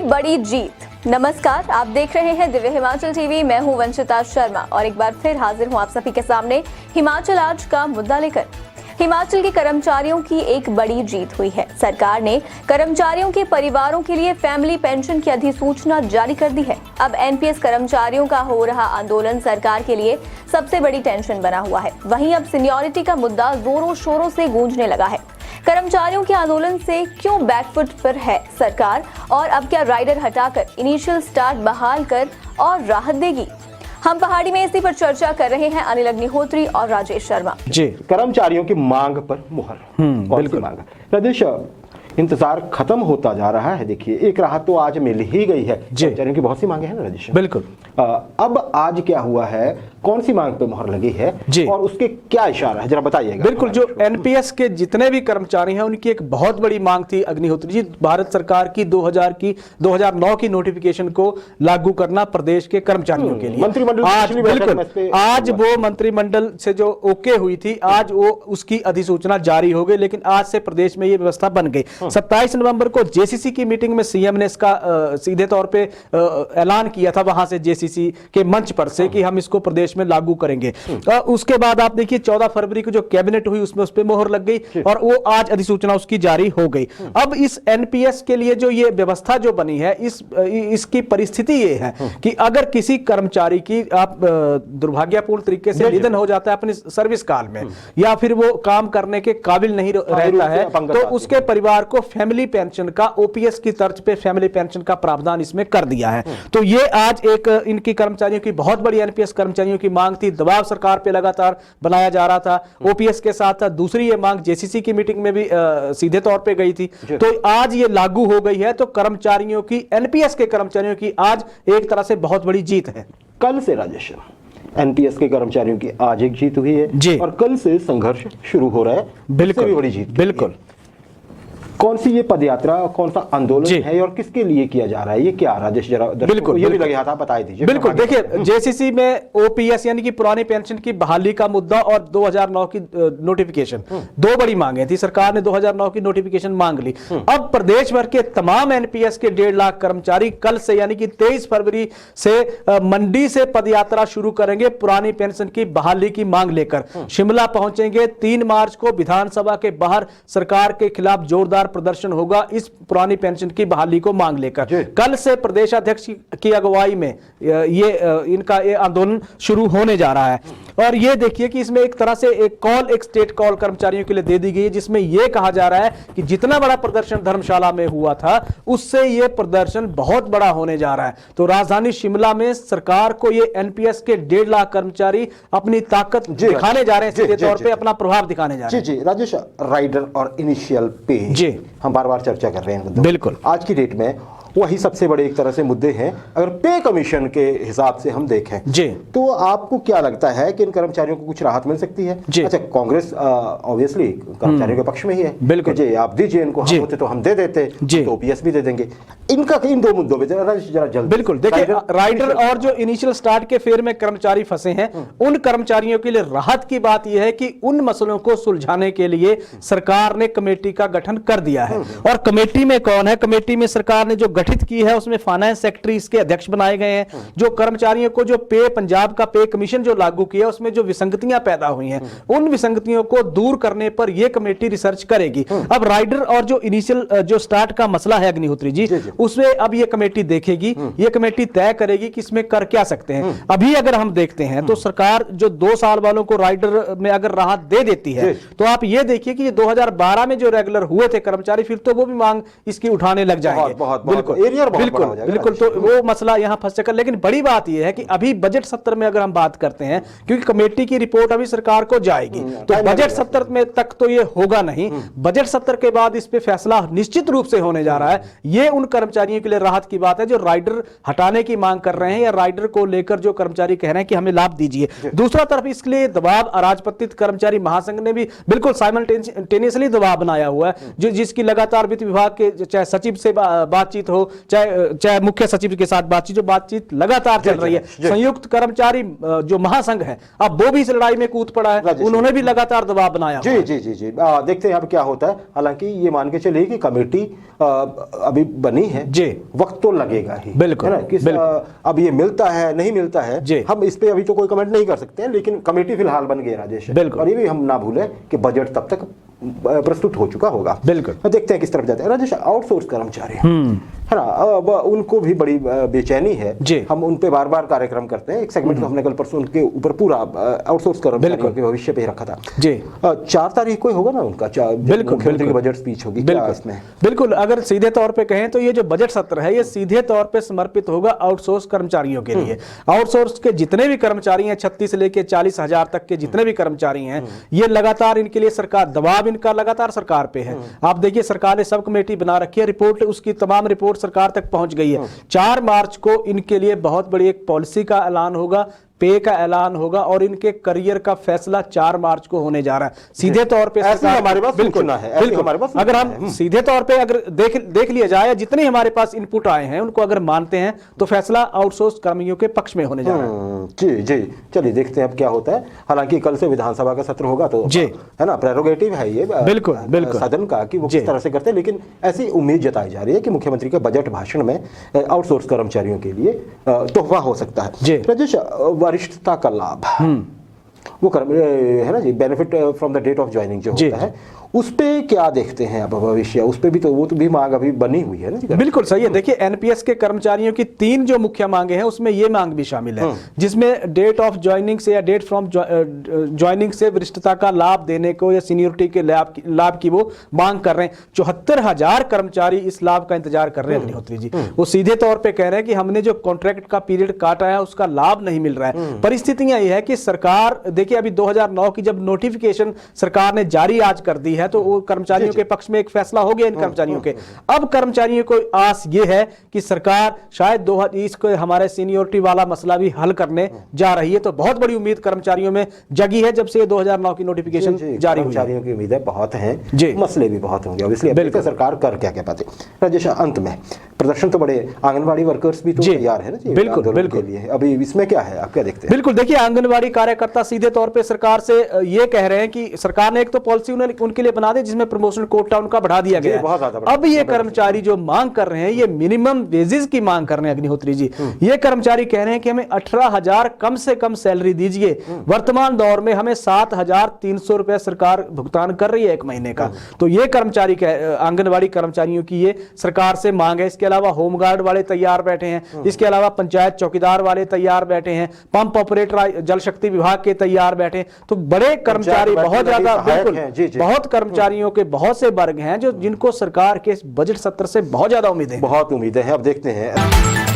की बड़ी जीत। नमस्कार, आप देख रहे हैं दिव्य हिमाचल टीवी। मैं हूं वंशिता शर्मा और एक बार फिर हाजिर हूं आप सभी के सामने हिमाचल आज का मुद्दा लेकर। हिमाचल के कर्मचारियों की एक बड़ी जीत हुई है। सरकार ने कर्मचारियों के परिवारों के लिए फैमिली पेंशन की अधिसूचना जारी कर दी है। अब एनपीएस कर्मचारियों का हो रहा आंदोलन सरकार के लिए सबसे बड़ी टेंशन बना हुआ है। वहीं अब सीनियरिटी का मुद्दा जोरों शोरों से गूंजने लगा है। कर्मचारियों के आंदोलन से क्यों बैकफुट पर है सरकार, और अब क्या राइडर हटाकर इनिशियल स्टार्ट बहाल कर और राहत देगी? हम पहाड़ी में इसी पर चर्चा कर रहे हैं अनिल अग्निहोत्री और राजेश शर्मा जी। कर्मचारियों की मांग पर मुहर। बिल्कुल मांग राजेश, इंतजार खत्म होता जा रहा है। देखिए, एक राहत तो आज मिल ही गई है। कर्मचारियों की बहुत सी मांगे हैं ना राजेश। बिल्कुल। अब आज क्या हुआ है, कौन सी मांग पे मुहर लगी है जी, और उसके क्या इशारा है, जरा बताइएगा। बिल्कुल, जो एनपीएस के जितने भी कर्मचारी हैं उनकी एक बहुत बड़ी मांग थी अग्निहोत्री जी, भारत सरकार की 2009 की नोटिफिकेशन को लागू करना प्रदेश के कर्मचारियों के लिए। मंत्रिमंडल आज वो मंत्रिमंडल से जो ओके हुई थी, आज वो उसकी अधिसूचना जारी हो गई, लेकिन आज से प्रदेश में ये व्यवस्था बन गई। 27 नवंबर को जेसीसी की मीटिंग में सीएम ने इसका सीधे तौर पे ऐलान किया था वहां से, जेसीसी के मंच पर से, कि हम इसको प्रदेश में लागू करेंगे। उसके बाद आप देखिए 14 फरवरी को जो कैबिनेट हुई उसमें उस पे मोहर लग गई और वो आज अधिसूचना उसकी जारी हो गई। अब इस एनपीएस के लिए जो ये व्यवस्था जो बनी है, इसकी परिस्थिति ये है कि अगर किसी कर्मचारी की आप दुर्भाग्यपूर्ण तरीके से निधन हो जाता है अपने सर्विस काल में, या फिर वो काम करने के काबिल नहीं रहता है, तो उसके परिवार को फैमिली पेंशन का, ओपीएस की तर्ज पे फैमिली पेंशन का प्रावधान इसमें कर दिया है। तो ये आज एक इनकी कर्मचारियों की बहुत बड़ी, एनपीएस कर्मचारियों की मांग थी। दबाव सरकार पे लगातार बनाया जा रहा था। ओपीएस के साथ दूसरी ये मांग जेसीसी की मीटिंग में भी सीधे तौर पे गई थी। तो आज ये लागू हो गई है। तो कर्मचारियों की, एनपीएस के कर्मचारियों की आज एक तरह से बहुत बड़ी जीत है। कल से राजेश, एनपीएस के कर्मचारियों की आज एक जीत हुई है और कल से संघर्ष शुरू हो रहा है। बिल्कुल भी बड़ी जीत। बिल्कुल। कौन सी ये पदयात्रा, कौन सा आंदोलन है और किसके लिए किया जा रहा है, ये क्या राजेश, जरा बिल्कुल ये भी लगे हाथ, आप बता दीजिए। बिल्कुल, देखिए जेसीसी में ओपीएस यानी कि पुरानी पेंशन की बहाली का मुद्दा और 2009 की नोटिफिकेशन, दो बड़ी मांगे थी। सरकार ने 2009 की नोटिफिकेशन मांग ली। अब प्रदेश भर के तमाम एनपीएस के 1.5 लाख कर्मचारी कल से यानी कि 23 फरवरी से मंडी से पदयात्रा शुरू करेंगे पुरानी पेंशन की बहाली की मांग लेकर। शिमला पहुंचेंगे। 3 मार्च को विधानसभा के बाहर सरकार के खिलाफ जोरदार प्रदर्शन होगा इस पुरानी पेंशन की बहाली को मांग लेकर। कल से प्रदेश अध्यक्ष की अगुवाई में इनका ये आंदोलन शुरू होने जा रहा है। और ये देखिए कि इसमें एक तरह से एक स्टेट कॉल कर्मचारियों के लिए दे दी गई है, जिसमें यह कहा जा रहा है कि जितना बड़ा प्रदर्शन धर्मशाला में हुआ था उससे यह प्रदर्शन बहुत बड़ा होने जा रहा है। तो राजधानी शिमला में सरकार को ये एनपीएस के 1.5 लाख कर्मचारी अपनी ताकत दिखाने जा रहे हैं, सीधे तौर पे अपना प्रभाव दिखाने जा रहे हैं। जी राजेश, राइडर और इनिशियल पे हम बार बार चर्चा कर रहे हैं। बिल्कुल, आज की डेट में वही सबसे बड़े एक तरह से मुद्दे हैं। अगर पे कमीशन के हिसाब से हम देखें जी, तो आपको क्या लगता है कि इन कर्मचारियों को कुछ राहत मिल सकती है? अच्छा, कांग्रेस ऑब्वियसली कर्मचारियों के पक्ष में ही है। बिल्कुल जी, आप दीजिए इनको, हम होते तो हम दे देते, तो ओपीएस भी दे देंगे। इनका इन दो मुद्दों पे जरा जल्द। बिल्कुल, देखिए राइडर और जो इनिशियल स्टार्ट के फेर में कर्मचारी फंसे हैं, उन कर्मचारियों के लिए राहत की बात यह है कि उन मसलों को सुलझाने के लिए सरकार ने कमेटी का गठन कर दिया है। और कमेटी में कौन है? कमेटी में सरकार ने जो गठित की है उसमें फाइनेंस सेक्रेटरी इसके अध्यक्ष बनाए गए हैं। जो कर्मचारियों को जो पे, पंजाब का पे कमीशन जो लागू किया उसमें जो विसंगतियां पैदा हुई हैं, उन विसंगतियों को दूर करने पर यह कमेटी रिसर्च करेगी। अब राइडर और जो इनिशियल जो स्टार्ट का मसला है अग्निहोत्री जी, उसमें अब यह कमेटी देखेगी, यह कमेटी तय करेगी कि इसमें कर क्या सकते हैं। अभी अगर हम देखते हैं तो सरकार जो 2 साल वालों को राइडर में अगर राहत दे देती है, तो आप ये देखिए कि 2012 में जो रेगुलर हुए थे कर्मचारी, फिर तो वो भी मांग इसकी उठाने लग जाएंगे। बिल्कुल, तो वो मसला यहां फंस चुका। लेकिन बड़ी बात यह है कि अभी बजट सत्र में अगर हम बात करते हैं, क्योंकि कमेटी की रिपोर्ट अभी सरकार को जाएगी, तो बजट सत्र में तक तो ये होगा नहीं। बजट सत्र के बाद इस पे फैसला निश्चित रूप से होने जा रहा है। ये उन कर्मचारियों के लिए राहत की बात है जो राइडर हटाने की मांग कर रहे हैं, या राइडर को लेकर जो कर्मचारी कह रहे हैं कि हमें लाभ दीजिए। दूसरा तरफ इसके लिए दबाव अराजपत्रित कर्मचारी महासंघ ने भी बिल्कुल साइमल्टेनियसली दबाव बनाया हुआ है, जो जिसकी लगातार वित्त विभाग के चाहे सचिव से बातचीत हो हो, चाहे मुख्य सचिव के साथ बातचीत, जो बातचीत लगातार चल रही है। संयुक्त कर्मचारी जो महासंघ है अब वो भी इस लड़ाई में कूद पड़ा है, उन्होंने भी लगातार दबाव बनाया। जी जी जी जी देखते हैं अब क्या होता है। हालांकि ये मान के चलिए कि कमेटी अभी बनी है जी, वक्त तो लगेगा ही, बिल्कुल, है ना। किस अब ये मिलता है नहीं मिलता है, हम इस पे अभी तो कोई कमेंट नहीं कर सकते हैं, लेकिन कमेटी फिलहाल बन गई राजेश। और ये भी हम ना भूलें कि बजट तब तक प्रस्तुत हो चुका होगा। बिल्कुल, देखते हैं किस तरफ जाते हैं राजेश। आउटसोर्स कर्मचारी है ना, अब उनको भी बड़ी बेचैनी है। हम उन पे बार बार कार्यक्रम करते हैं। एक सेगमेंट तो हमने कल परसों उनके ऊपर पूरा आउटसोर्स कर्मचारियों के भविष्य पे रखा था जी। 4 तारीख को होगा ना उनका, बिल्कुल मुख्यमंत्री की बजट स्पीच होगी इसमें। बिल्कुल, अगर सीधे तौर पे कहें तो ये जो बजट सत्र है ये सीधे तौर पे समर्पित होगा आउटसोर्स कर्मचारियों के लिए। आउटसोर्स के जितने भी कर्मचारी हैं, 36 से लेके 40,000 तक के जितने भी कर्मचारी हैं, ये लगातार इनके लिए सरकार, दबाव इनका लगातार सरकार पे है। आप देखिए सरकार ने सब कमेटी बना रखी है, रिपोर्ट, उसकी तमाम रिपोर्ट सरकार तक पहुंच गई है। 4 मार्च को इनके लिए बहुत बड़ी एक पॉलिसी का ऐलान होगा, पे का ऐलान होगा और इनके करियर का फैसला 4 मार्च को होने जा रहा है। सीधे तौर पे हमारे पास बिल्कुल अगर हम सीधे तौर पे अगर देख लिया जाए, जितने हमारे पास इनपुट आए हैं उनको अगर मानते हैं तो फैसला आउटसोर्स कर्मियों के पक्ष में होने जा रहा है। जी जी, चलिए देखते हैं अब क्या होता है। हालांकि कल से विधानसभा का सत्र होगा तो जी, है ना, प्रेरोगेटिव है ये बिल्कुल बिल्कुल सदन का कि वो किस तरह से करते हैं। लेकिन ऐसी उम्मीद जताई जा रही है कि मुख्यमंत्री के बजट भाषण में आउटसोर्स कर्मचारियों के लिए तोहफा हो सकता है। राजेश, वरिष्ठता का लाभ वो है ना जी, benefit from the date of joining जो होता है, उस पे क्या देखते हैं अब भविष्य? उस पे भी तो वो तो भी मांग अभी बनी हुई है ना। बिल्कुल सही है। देखिए एनपीएस के कर्मचारियों की 3 जो मुख्य मांगे हैं उसमें ये मांग भी शामिल है, जिसमें डेट ऑफ ज्वाइनिंग से या डेट फ्रॉम ज्वाइनिंग से वरिष्ठता का लाभ देने को या सीनियरिटी के लाभ की वो मांग कर रहे हैं। 74,000 कर्मचारी इस लाभ का इंतजार कर रहे हैं अग्निहोत्री जी। वो सीधे तौर पर कह रहे हैं कि हमने जो कॉन्ट्रैक्ट का पीरियड काटा है उसका लाभ नहीं मिल रहा है। परिस्थितियां ये है कि सरकार, देखिए अभी 2009 की जब नोटिफिकेशन सरकार ने जारी आज कर दी है तो वो कर्मचारियों के पक्ष में एक फैसला हो गया इन कर्मचारियों के। अब कर्मचारियों को आस ये है कि सरकार शायद 2020 को हमारे सीनियरिटी वाला मसला भी हल करने जा रही है। तो बहुत बड़ी उम्मीद कर्मचारियों में जगी है जब से 2009 की नोटिफिकेशन जारी हुई। कर्मचारियों की उम्मीदें बहुत हैं, मसले भी बहुत होंगे ऑब्वियसली। बिल्कुल, सरकार कर क्या क्या पाते। राजेश, अंत में प्रदर्शन तो बड़े, आंगनबाड़ी वर्कर्स भी तो तैयार है ना जी, बिल्कुल बिल्कुल। अभी इसमें क्या है, आप क्या देखते हैं? बिल्कुल, देखिए आंगनबाड़ी कार्यकर्ता सीधे तौर पर सरकार से ये कह रहे हैं कि सरकार ने एक तो पॉलिसी उनके लिए बना दी जिसमें प्रमोशन कोटा उनका बढ़ा दिया गया है। अब ये कर्मचारी जो मांग कर रहे हैं ये मिनिमम वेजेस की मांग कर रहे हैं अग्निहोत्री जी। ये कर्मचारी कह रहे हैं कि हमें 18,000 कम से कम सैलरी दीजिए। वर्तमान दौर में हमें 7,300 रुपए सरकार भुगतान कर रही है 1 महीने का। तो ये कर्मचारी, आंगनबाड़ी कर्मचारियों की ये सरकार से मांग है। इसके अलावा होमगार्ड वाले तैयार बैठे हैं, इसके अलावा पंचायत चौकीदार वाले तैयार बैठे हैं, पंप ऑपरेटर, जल शक्ति विभाग के तैयार बैठे हैं। तो बड़े कर्मचारी बहुत ज्यादा, बिल्कुल बहुत कर्मचारियों के बहुत से वर्ग हैं जो जिनको सरकार के बजट सत्र से बहुत ज्यादा उम्मीदें हैं। बहुत उम्मीदें हैं, अब देखते हैं।